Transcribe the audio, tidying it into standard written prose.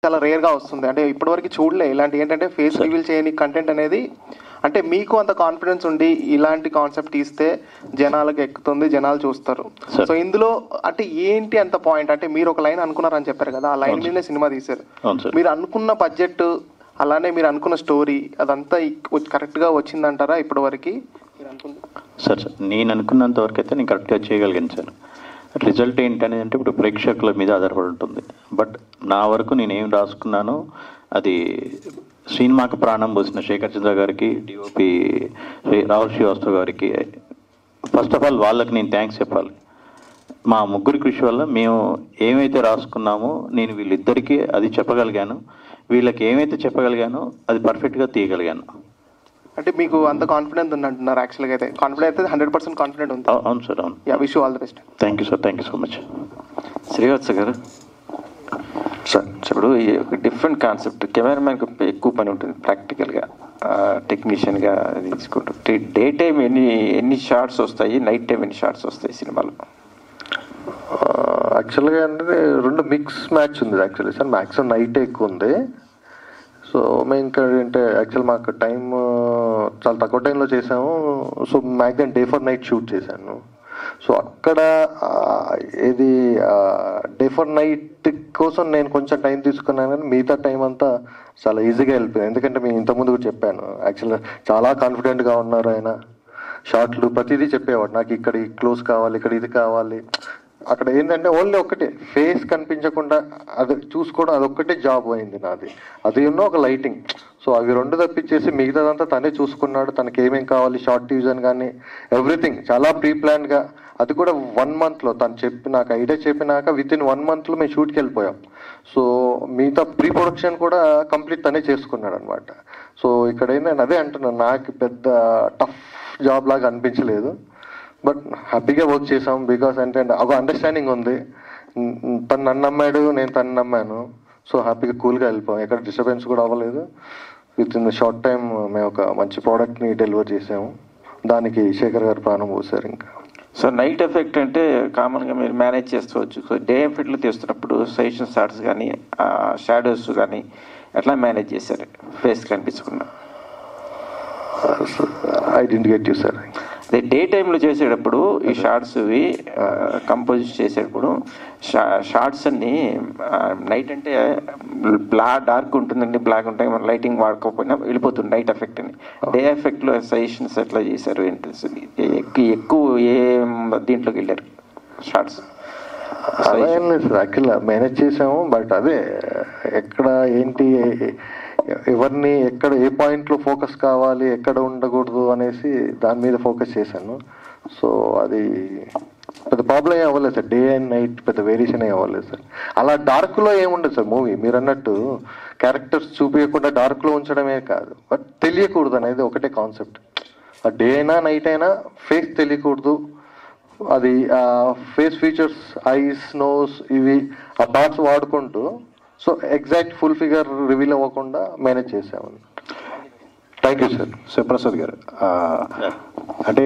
చాలా రేర్గా వస్తుంది. అంటే ఇప్పటివరకు చూడలే ఇలాంటి ఏంటంటే ఫేస్ రివీల్ చేయని కంటెంట్ అనేది. అంటే మీకు అంత కాన్ఫిడెన్స్ ఉండి ఇలాంటి కాన్సెప్ట్ తీస్తే జనాలకు ఎక్కుతుంది, జనాలు చూస్తారు. సో ఇందులో అంటే ఏంటి అంత పాయింట్? అంటే మీరు ఒక లైన్ అనుకున్నారని చెప్పారు కదా, ఆ లైన్ మీదనే సినిమా తీశారు. మీరు అనుకున్న బడ్జెట్ అలానే మీరు అనుకున్న స్టోరీ అదంతా కరెక్ట్గా వచ్చిందంటారా ఇప్పటివరకు? సార్ నేను అనుకున్నంత వరకు అయితే నేను కరెక్ట్గా చేయగలిగాను సార్. రిజల్ట్ ఏంటనేది అంటే ఇప్పుడు ప్రేక్షకుల మీద ఆధారపడి ఉంటుంది. బట్ నా వరకు నేనేం రాసుకున్నానో అది సినిమాకి ప్రాణం పోసిన శేఖర్ చంద్ర గారికి, డిఓపి రాహుల్ శ్రీవాస్తవ్ గారికి ఫస్ట్ ఆఫ్ ఆల్ వాళ్ళకి నేను థ్యాంక్స్ చెప్పాలి. మా ముగ్గురి కృషి వల్ల మేము ఏమైతే రాసుకున్నామో నేను వీళ్ళిద్దరికీ అది చెప్పగలిగాను, వీళ్ళకి ఏమైతే చెప్పగలిగానో అది పర్ఫెక్ట్గా తీయగలిగాను. అంటే మీకు అంత కాన్ఫిడెన్స్ ఉందంటున్నారు? యాక్చువల్గా అయితే కాన్ఫిడెన్స్ అయితే 100% కాన్ఫిడెంట్ ఉంది. అవును సార్, అవును. Wish you all the best. Thank you sir, thank you so much. Srivatsa గారు సార్, ఇప్పుడు ఈ డిఫరెంట్ కాన్సెప్ట్, కెమెరామ్యాన్కి ఎక్కువ పని ఉంటుంది ప్రాక్టికల్గా, టెక్నీషియన్గా తీసుకుంటూ. డే టైం ఎన్ని షార్ట్స్ వస్తాయి, నైట్ టైం ఎన్ని షార్ట్స్ వస్తాయి సినిమాలో? యాక్చువల్గా అంటే రెండు మిక్స్ మ్యాచ్ ఉంది యాక్చువల్లీ సార్. మ్యాక్సిమం నైట్ ఎక్కువ ఉంది. సో మేము ఇంకా అంటే యాక్చువల్ మాకు టైం చాలా తక్కువ టైంలో చేసాము. So maximum day for night shoot చేశాను. సో అక్కడ ఇది డే ఫర్ నైట్ కోసం నేను కొంచెం టైం తీసుకున్నాను, కానీ మిగతా టైం అంతా చాలా ఈజీగా వెళ్ళిపోయింది. ఎందుకంటే మేము ఇంతకుముందు కూడా చెప్పాను, యాక్చువల్గా చాలా కాన్ఫిడెంట్గా ఉన్నారు ఆయన. షార్ట్లు ప్రతిదీ చెప్పేవాడు, నాకు ఇక్కడ క్లోజ్ కావాలి, ఇక్కడ ఇది కావాలి. అక్కడ ఏంటంటే ఓన్లీ ఒక్కటే ఫేస్ కనిపించకుండా అది చూసుకోవడం, అదొక్కటే జాబ్ అయింది నాది. అది ఒక లైటింగ్. సో అవి రెండు తప్పించేసి మిగతాదంతా తనే చూసుకున్నాడు. తనకి ఏమేమి కావాలి, షార్ట్ డివిజన్ కానీ ఎవ్రీథింగ్ చాలా ప్రీ ప్లాన్గా. అది కూడా 1 monthలో తను నాకు ఐడియా చెప్పినాక విత్ ఇన్ 1 monthలో మేము షూట్కి వెళ్ళిపోయాం. సో మిగతా ప్రీ ప్రొడక్షన్ కూడా కంప్లీట్ తనే చేసుకున్నాడు అనమాట. సో ఇక్కడ ఏంటంటే అదే అంటున్నాను, నాకు పెద్ద టఫ్ జాబ్ లాగా అనిపించలేదు. బట్ హ్యాపీగా వర్క్ చేసాం. బికాస్ అంటే ఒక అండర్స్టాండింగ్ ఉంది. తను నన్ను నమ్మాడు, నేను తను నమ్మాను. సో హ్యాపీగా కూల్గా వెళ్ళిపోయాం. ఎక్కడ డిస్టర్బెన్స్ కూడా అవ్వలేదు. With in the short time మేము ఒక మంచి ప్రోడక్ట్ని డెలివర్ చేసాము. దానికి శేఖర్ గారు ప్రాణం పోసారు. ఇంకా సో నైట్ ఎఫెక్ట్ అంటే కామన్గా మీరు మేనేజ్ చేసుకోవచ్చు. సో డే ఎఫెక్ట్లో తీస్తున్నప్పుడు సజెషన్ షార్ట్స్ కానీ షాడోస్ కానీ ఎట్లా మేనేజ్ చేశారు ఫేస్ కనిపించకుండా? I don't get you sir. అదే డే టైంలో చేసేటప్పుడు ఈ షార్ట్స్వి కంపోజ్ చేసేటప్పుడు షార్ట్స్ అన్ని నైట్ అంటే డార్క్ ఉంటుందండి, బ్లాక్ ఉంటాయి, మన లైటింగ్ వాడుకోకపోయినా వెళ్ళిపోతుంది నైట్ ఎఫెక్ట్ అని. డే ఎఫెక్ట్లో సజెషన్స్ ఎట్లా చేశారు ఏంటి, ఎక్కువ ఏ దీంట్లోకి వెళ్ళారు షార్ట్స్? యాక్చువల్గా మేనేజ్ చేసాము. బట్ అదే ఎక్కడ ఏంటి, ఎవరిని ఎక్కడ ఏ పాయింట్లో ఫోకస్ కావాలి, ఎక్కడ ఉండకూడదు అనేసి దాని మీద ఫోకస్ చేశాను. సో అది పెద్ద ప్రాబ్లం ఏం అవ్వలేదు సార్. డే అండ్ నైట్ పెద్ద వేరియేషన్ ఏం అవ్వలేదు సార్. అలా డార్క్లో ఏముండదు సార్ మూవీ. మీరు అన్నట్టు క్యారెక్టర్స్ చూపించకుండా డార్క్లో ఉంచడమే కాదు, బట్ తెలియకూడదు అనేది ఒకటే కాన్సెప్ట్. డే అయినా నైట్ అయినా ఫేస్ తెలియకూడదు. అది ఫేస్ ఫీచర్స్, ఐస్, నోస్, ఇవి ఆ డాట్స్ వాడుకుంటూ so exact full figure reveal అవ్వకుండా మేనేజ్ చేసామని. Thank you sir. Shivaprasad garu, అంటే